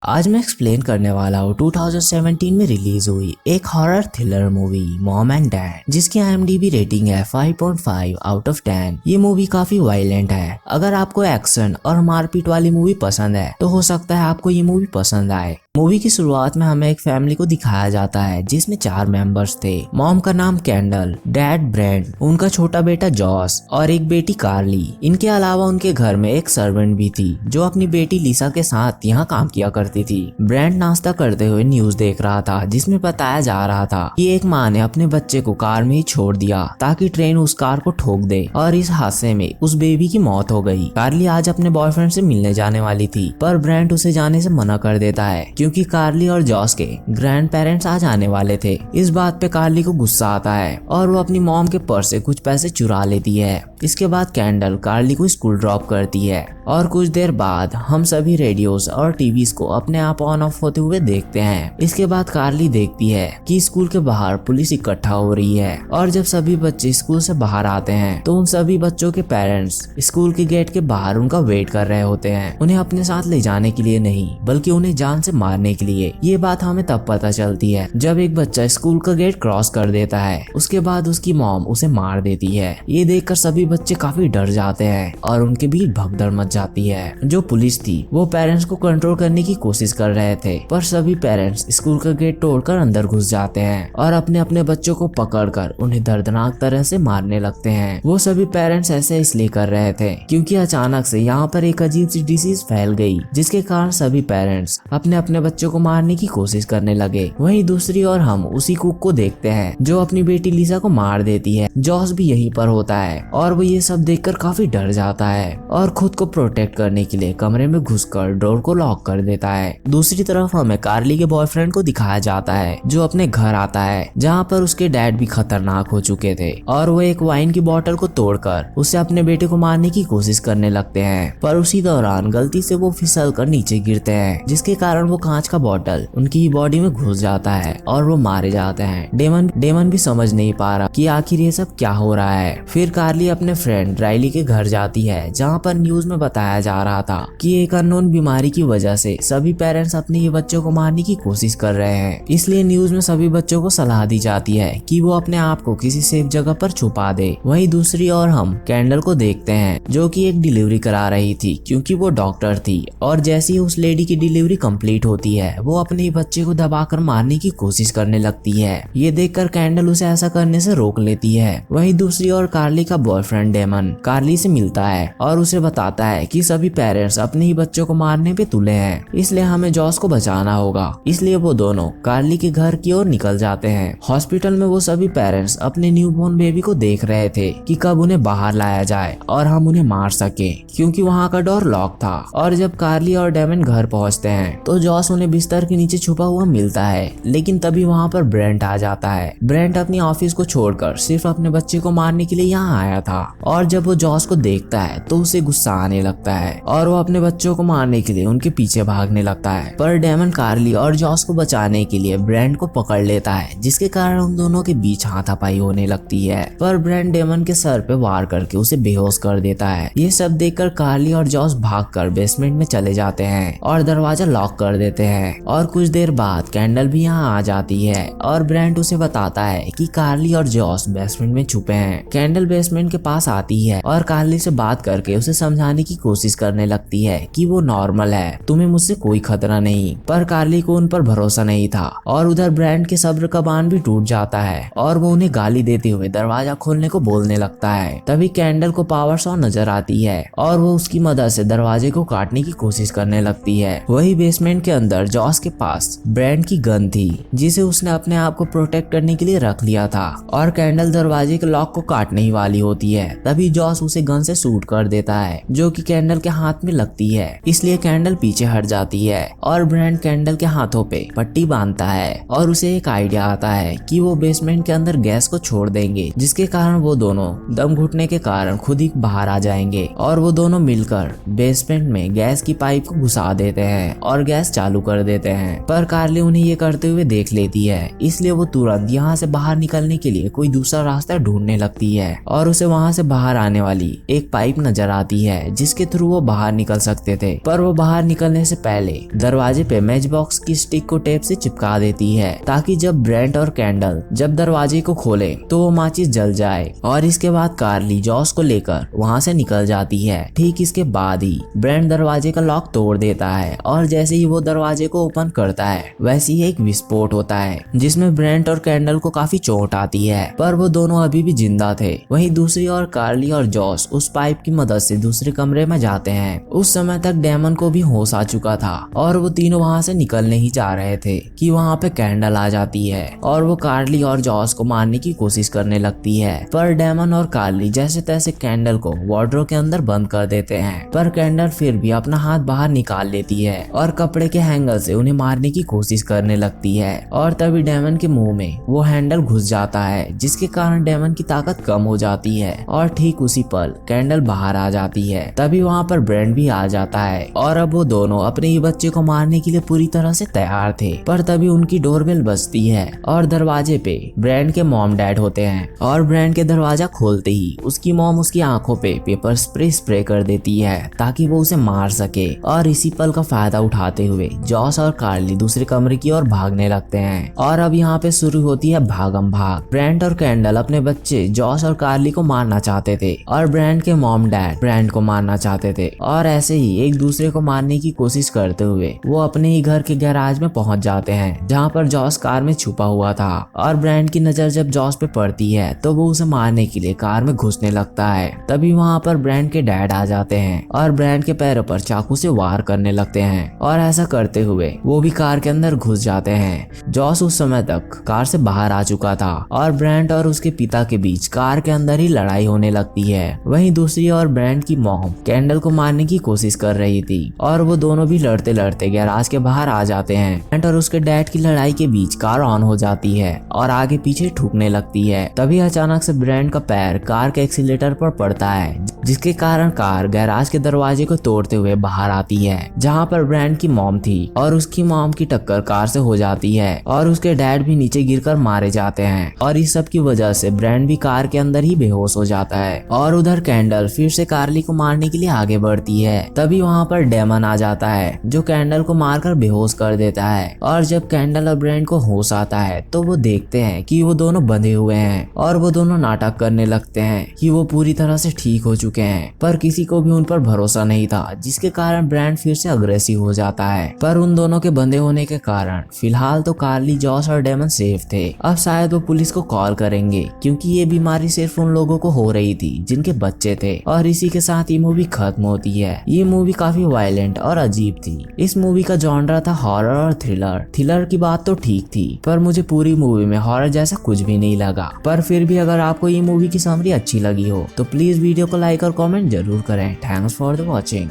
आज मैं एक्सप्लेन करने वाला हूँ 2017 में रिलीज हुई एक horror thriller movie mom and dad, जिसकी IMDb रेटिंग है 5.5 आउट ऑफ 10। ये मूवी काफी वायलेंट है। अगर आपको एक्शन और मारपीट वाली मूवी पसंद है तो हो सकता है आपको ये मूवी पसंद आए। मूवी की शुरुआत में हमें एक फैमिली को दिखाया जाता है जिसमें 4 मेंबर्स थे। मॉम का नाम कैंडल, डैड ब्रेंट, उनका छोटा बेटा जॉस और एक बेटी कार्ली। इनके अलावा उनके घर में एक सर्वेंट भी थी जो अपनी बेटी लिसा के साथ यहाँ काम किया करती थी। ब्रेंट नाश्ता करते हुए न्यूज देख रहा था जिसमें बताया जा रहा था कि एक माँ ने अपने बच्चे को कार में ही छोड़ दिया ताकि ट्रेन उस कार को ठोक दे और इस हादसे में उस बेबी की मौत हो गई। कार्ली आज अपने बॉयफ्रेंड से मिलने जाने वाली थी पर ब्रेंट उसे जाने से मना कर देता है क्योंकि कार्ली और जॉस के ग्रैंड पेरेंट्स आज आने वाले थे। इस बात पे कार्ली को गुस्सा आता है और वो अपनी मॉम के पर्स से कुछ पैसे चुरा लेती है। इसके बाद कैंडल कार्ली को स्कूल ड्रॉप करती है और कुछ देर बाद हम सभी रेडियोस और टीवीज को अपने आप ऑन ऑफ होते हुए देखते हैं। इसके बाद कार्ली देखती है कि स्कूल के बाहर पुलिस इकट्ठा हो रही है और जब सभी बच्चे स्कूल से बाहर आते हैं तो उन सभी बच्चों के पेरेंट्स स्कूल के गेट के बाहर उनका वेट कर रहे होते हैं, उन्हें अपने साथ ले जाने के लिए नहीं बल्कि उन्हें जान से मारने के लिए। ये बात हमें तब पता चलती है जब एक बच्चा स्कूल का गेट क्रॉस कर देता है। उसके बाद उसकी मॉम उसे मार देती है। ये देखकर सभी बच्चे काफी डर जाते हैं और उनके बीच भगदड़ मच जाती है। जो पुलिस थी वो पेरेंट्स को कंट्रोल करने की कोशिश कर रहे थे पर सभी पेरेंट्स स्कूल का गेट तोड़कर अंदर घुस जाते हैं और अपने अपने बच्चों को पकड़कर उन्हें दर्दनाक तरह से मारने लगते हैं। वो सभी पेरेंट्स ऐसे इसलिए कर रहे थे क्योंकि अचानक से यहाँ पर एक अजीब सी डिसीज फैल गई जिसके कारण सभी पेरेंट्स अपने अपने बच्चों को मारने की कोशिश करने लगे। वहीं दूसरी ओर हम उसी कुक को देखते हैं जो अपनी बेटी लिसा को मार देती है। जॉस भी यहीं पर होता है और वो ये सब देखकर काफी डर जाता है और खुद को प्रोटेक्ट करने के लिए कमरे में घुसकर डोर को लॉक कर देता है। दूसरी तरफ हमें कार्ली के बॉयफ्रेंड को दिखाया जाता है जो अपने घर आता है जहाँ पर उसके डैड भी खतरनाक हो चुके थे और वो एक वाइन की बोतल को तोड़कर उसे अपने बेटे को मारने की कोशिश करने लगते हैं। पर उसी दौरान गलती से वो फिसल कर नीचे गिरते हैं जिसके कारण वो कांच का बोतल उनकी बॉडी में घुस जाता है और वो मारे जाते हैं। डेमन भी समझ नहीं पा रहा कि आखिर ये सब क्या हो रहा है। फिर कार्ली अपने फ्रेंड राइली के घर जाती है जहाँ पर न्यूज में बताया जा रहा था कि एक अननोन बीमारी की वजह से सभी पेरेंट्स अपने ये बच्चों को मारने की कोशिश कर रहे हैं। इसलिए न्यूज में सभी बच्चों को सलाह दी जाती है कि वो अपने आप को किसी सेफ जगह पर छुपा दे। वहीं दूसरी ओर हम कैंडल को देखते हैं जो कि एक डिलीवरी करा रही थी क्योंकि वो डॉक्टर थी और जैसे ही उस लेडी की डिलीवरी कंप्लीट होती है वो अपने बच्चे को दबाकर मारने की कोशिश करने लगती है। ये देखकर कैंडल उसे ऐसा करने से रोक लेती है। वहीं दूसरी ओर कार्ली का बॉयफ्रेंड डेमन कार्ली से मिलता है और उसे बताता है कि सभी पेरेंट्स अपने ही बच्चों को मारने पे तुले हैं, इसलिए हमें जॉस को बचाना होगा। इसलिए वो दोनों कार्ली के घर की ओर निकल जाते हैं। हॉस्पिटल में वो सभी पेरेंट्स अपने न्यूबॉर्न बेबी को देख रहे थे कि कब उन्हें बाहर लाया जाए और हम उन्हें मार सके क्योंकि वहाँ का डोर लॉक था। और जब कार्ली और डेमन घर पहुँचते हैं तो जॉस उन्हें बिस्तर के नीचे छुपा हुआ मिलता है, लेकिन तभी वहाँ पर ब्रेंट आ जाता है। ब्रेंट अपनी ऑफिस को छोड़कर सिर्फ अपने बच्चे को मारने के लिए यहाँ आया था और जब वो जॉस को देखता है तो उसे गुस्सा आने लगता है और वो अपने बच्चों को मारने के लिए उनके पीछे भागने लगता है। पर डेमन कार्ली और जॉस को बचाने के लिए ब्रेंट को पकड़ लेता है जिसके कारण उन दोनों के बीच हाथापाई होने लगती है। पर ब्रेंट डेमन के सर पे वार करके उसे बेहोश कर देता है। ये सब देखकर कार्ली और जॉस भागकर बेसमेंट में चले जाते हैं और दरवाजा लॉक कर देते हैं। और कुछ देर बाद कैंडल भी यहाँ आ जाती है और ब्रेंट उसे बताता है कि कार्ली और जॉस बेसमेंट में छुपे हैं। कैंडल बेसमेंट के पास आती है और कार्ली से बात करके उसे समझाने की कोशिश करने लगती है कि वो नॉर्मल है, तुम्हें मुझसे कोई खतरा नहीं। पर कार्ली को उन पर भरोसा नहीं था और उधर ब्रेंट के सब्र का बांध भी टूट जाता है और वो उन्हें गाली देते हुए दरवाजा खोलने को बोलने लगता है। तभी कैंडल को पावर सॉ नजर आती है और वो उसकी मदद से दरवाजे को काटने की कोशिश करने लगती है। वही बेसमेंट के अंदर जॉस के पास ब्रेंट की गन थी जिसे उसने अपने आप को प्रोटेक्ट करने के लिए रख लिया था और कैंडल दरवाजे के लॉक को काटने ही वाली होती है। तभी जॉस उसे गन से शूट कर देता है जो कि कैंडल के हाथ में लगती है, इसलिए कैंडल पीछे हट जाती है और ब्रेंट कैंडल के हाथों पे पट्टी बांधता है और उसे एक आइडिया आता है कि वो बेसमेंट के अंदर गैस को छोड़ देंगे जिसके कारण वो दोनों दम घुटने के कारण खुद ही बाहर आ जाएंगे और वो दोनों मिलकर बेसमेंट में गैस की पाइप को घुसा देते हैं और गैस चालू कर देते हैं। पर कार्ली उन्हें ये करते हुए देख लेती है, इसलिए वो तुरंत यहाँ से बाहर निकलने के लिए कोई दूसरा रास्ता ढूंढने लगती है और उसे वहाँ से बाहर आने वाली एक पाइप नजर आती है जिसके थ्रू वो बाहर निकल सकते थे, पर वो बाहर निकलने से पहले दरवाजे पे मैच बॉक्स की स्टिक को टेप से चिपका देती है ताकि जब ब्रेंट और कैंडल जब दरवाजे को खोले तो वो माचिस जल जाए। और इसके बाद कार्ली जॉस को लेकर वहाँ से निकल जाती है। ठीक इसके बाद ही ब्रेंट दरवाजे का लॉक तोड़ देता है और जैसे ही वो दरवाजे को ओपन करता है वैसे ही एक विस्फोट होता है जिसमें ब्रेंट और कैंडल को काफी चोट आती है, पर वो दोनों अभी भी जिंदा थे। वहीं दूसरी ओर कार्ली और जॉस उस पाइप की मदद से दूसरे कमरे में जाते हैं। उस समय तक डेमन को भी होश आ चुका था और वो तीनों वहाँ से निकलने ही जा रहे थे कि वहाँ पे कैंडल आ जाती है और वो कार्ली और जॉस को मारने की कोशिश करने लगती है, पर डेमन और कार्ली जैसे तैसे कैंडल को वार्डरोब के अंदर बंद कर देते हैं। पर कैंडल फिर भी अपना हाथ बाहर निकाल लेती है और कपड़े के हैंगल से उन्हें मारने की कोशिश करने लगती है और तभी डेमन के मुंह में वो हैंडल घुस जाता है जिसके कारण डेमन की ताकत कम हो जाती है और ठीक उसी पल कैंडल बाहर आ जाती है। तभी वहाँ पर ब्रेंट भी आ जाता है और अब वो दोनों अपने ही बच्चे को मारने के लिए पूरी तरह से तैयार थे, पर तभी उनकी डोरबेल बजती है और दरवाजे पे ब्रेंट के मॉम डैड होते हैं और ब्रेंट के दरवाजा खोलते ही उसकी मॉम उसकी आंखों पे पेपर स्प्रे कर देती है ताकि वो उसे मार सके। और इसी पल का फायदा उठाते हुए जॉस और कार्ली दूसरे कमरे की ओर भागने लगते हैं और अब यहाँ पे शुरू होती है भागम भाग। ब्रेंट और कैंडल अपने बच्चे जॉस और कार्ली को मारना चाहते थे और ब्रेंट के मॉम डैड ब्रेंट को मारना चाहते थे और ऐसे ही एक दूसरे को मारने की कोशिश करते हुए वो अपने ही घर के गैराज में पहुंच जाते हैं जहाँ पर जॉस कार में छुपा हुआ था। और ब्रेंट की नजर जब जॉस पे पड़ती है तो वो उसे मारने के लिए कार में घुसने लगता है। तभी वहाँ पर ब्रेंट के डैड आ जाते हैं और ब्रेंट के पैरों पर चाकू से वार करने लगते हैं और ऐसा करते हुए वो भी कार के अंदर घुस जाते हैं। जॉस उस समय तक कार से बाहर आ चुका था और ब्रेंट और उसके पिता के बीच कार के अंदर ही लड़ाई होने लगती है। वहीं दूसरी ओर ब्रेंट की मॉम कैंडल को मारने की कोशिश कर रही थी और वो दोनों भी लड़ते लड़ते गैराज के बाहर आ जाते हैं। ब्रेंट और उसके डैड की लड़ाई के बीच कार ऑन हो जाती है और आगे पीछे ठुकने लगती है। तभी अचानक से ब्रेंट का पैर कार के एक्सीलेटर पर पड़ता है जिसके कारण कार गैराज के दरवाजे को तोड़ते हुए बाहर आती है जहाँ पर ब्रेंट की मॉम थी और उसकी मॉम की टक्कर कार से हो जाती है और उसके डैड भी नीचे गिरकर मारे जाते हैं और इस सब की वजह से ब्रेंट भी कार के अंदर ही बेहोश हो जाता है। और उधर कैंडल फिर से कार्ली को मारने के लिए आगे बढ़ती है। तभी वहाँ पर डेमन आ जाता है जो कैंडल को मारकर बेहोश कर देता है और जब कैंडल और ब्रेंट को होश आता है तो वो देखते हैं कि वो दोनों बंधे हुए हैं और वो दोनों नाटक करने लगते हैं कि वो पूरी तरह से ठीक हो चुके हैं, पर किसी को भी उन पर भरोसा नहीं था जिसके कारण ब्रेंट फिर से अग्रेसिव हो जाता है। पर उन दोनों के बंधे होने के कारण फिलहाल तो कार्ली जॉस और डेमन सेफ थे। अब शायद वो पुलिस को कॉल करेंगे क्योंकि ये बीमारी सिर्फ उन लोगों को हो रही थी जिनके बच्चे थे। और इसी के साथ ये मूवी खत्म होती है। ये मूवी काफी वायलेंट और अजीब थी। इस मूवी का जॉनरा था हॉरर और थ्रिलर। थ्रिलर की बात तो ठीक थी पर मुझे पूरी मूवी में हॉरर जैसा कुछ भी नहीं लगा। पर फिर भी अगर आपको ये मूवी की समरी अच्छी लगी हो तो प्लीज वीडियो को लाइक और कमेंट जरूर करें। Thanks for the watching.